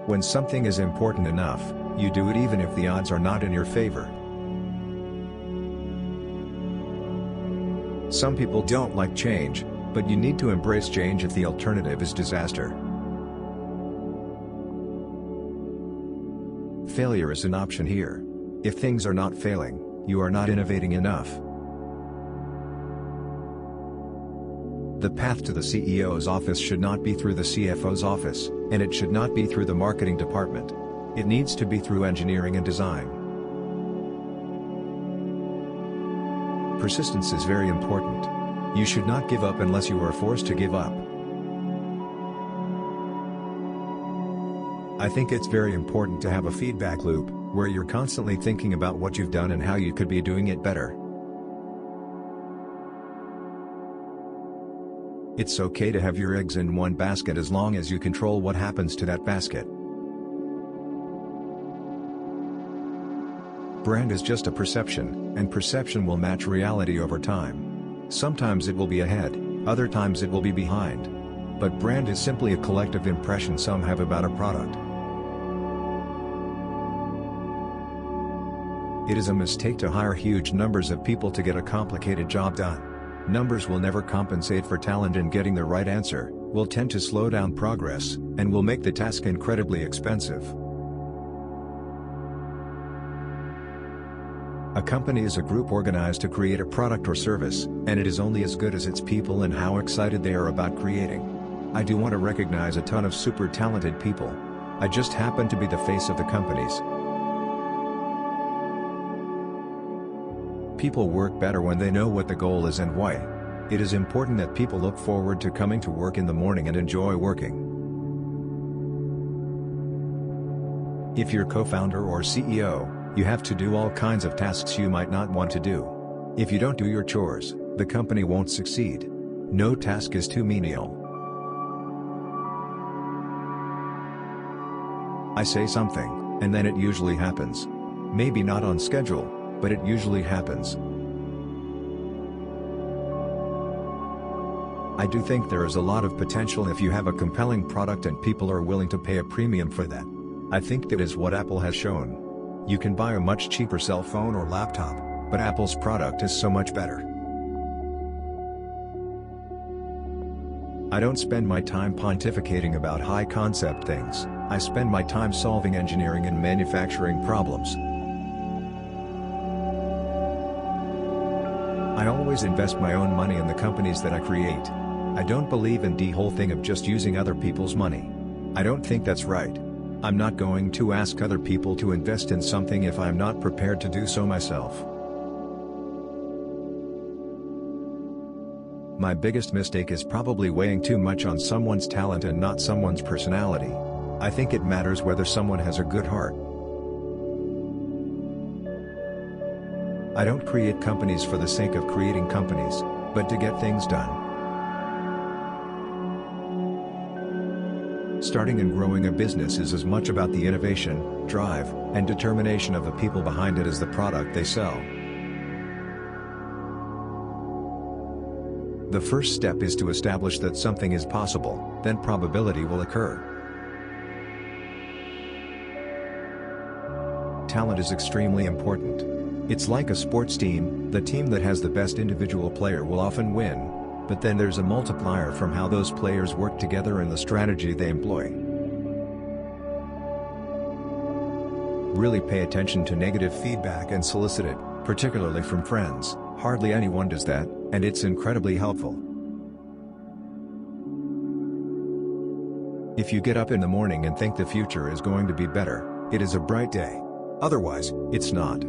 When something is important enough, you do it even if the odds are not in your favor. Some people don't like change, but you need to embrace change if the alternative is disaster. Failure is an option here. If things are not failing, you are not innovating enough. The path to the CEO's office should not be through the CFO's office, and it should not be through the marketing department. It needs to be through engineering and design. Persistence is very important. You should not give up unless you are forced to give up. I think it's very important to have a feedback loop, where you're constantly thinking about what you've done and how you could be doing it better. It's okay to have your eggs in one basket as long as you control what happens to that basket. Brand is just a perception, and perception will match reality over time. Sometimes it will be ahead, other times it will be behind. But brand is simply a collective impression some have about a product. It is a mistake to hire huge numbers of people to get a complicated job done. Numbers will never compensate for talent, and getting the right answer will tend to slow down progress, and will make the task incredibly expensive. A company is a group organized to create a product or service, and it is only as good as its people and how excited they are about creating. I do want to recognize a ton of super talented people. I just happen to be the face of the companies. People work better when they know what the goal is and why. It is important that people look forward to coming to work in the morning and enjoy working. If you're co-founder or CEO, you have to do all kinds of tasks you might not want to do. If you don't do your chores, the company won't succeed. No task is too menial. I say something, and then it usually happens. Maybe not on schedule, but it usually happens. I do think there is a lot of potential if you have a compelling product and people are willing to pay a premium for that. I think that is what Apple has shown. You can buy a much cheaper cell phone or laptop, but Apple's product is so much better. I don't spend my time pontificating about high-concept things. I spend my time solving engineering and manufacturing problems. I always invest my own money in the companies that I create. I don't believe in the whole thing of just using other people's money. I don't think that's right. I'm not going to ask other people to invest in something if I'm not prepared to do so myself. My biggest mistake is probably weighing too much on someone's talent and not someone's personality. I think it matters whether someone has a good heart. I don't create companies for the sake of creating companies, but to get things done. Starting and growing a business is as much about the innovation, drive, and determination of the people behind it as the product they sell. The first step is to establish that something is possible, then probability will occur. Talent is extremely important. It's like a sports team. The team that has the best individual player will often win, but then there's a multiplier from how those players work together and the strategy they employ. Really pay attention to negative feedback and solicit it, particularly from friends. Hardly anyone does that, and it's incredibly helpful. If you get up in the morning and think the future is going to be better, it is a bright day. Otherwise, it's not.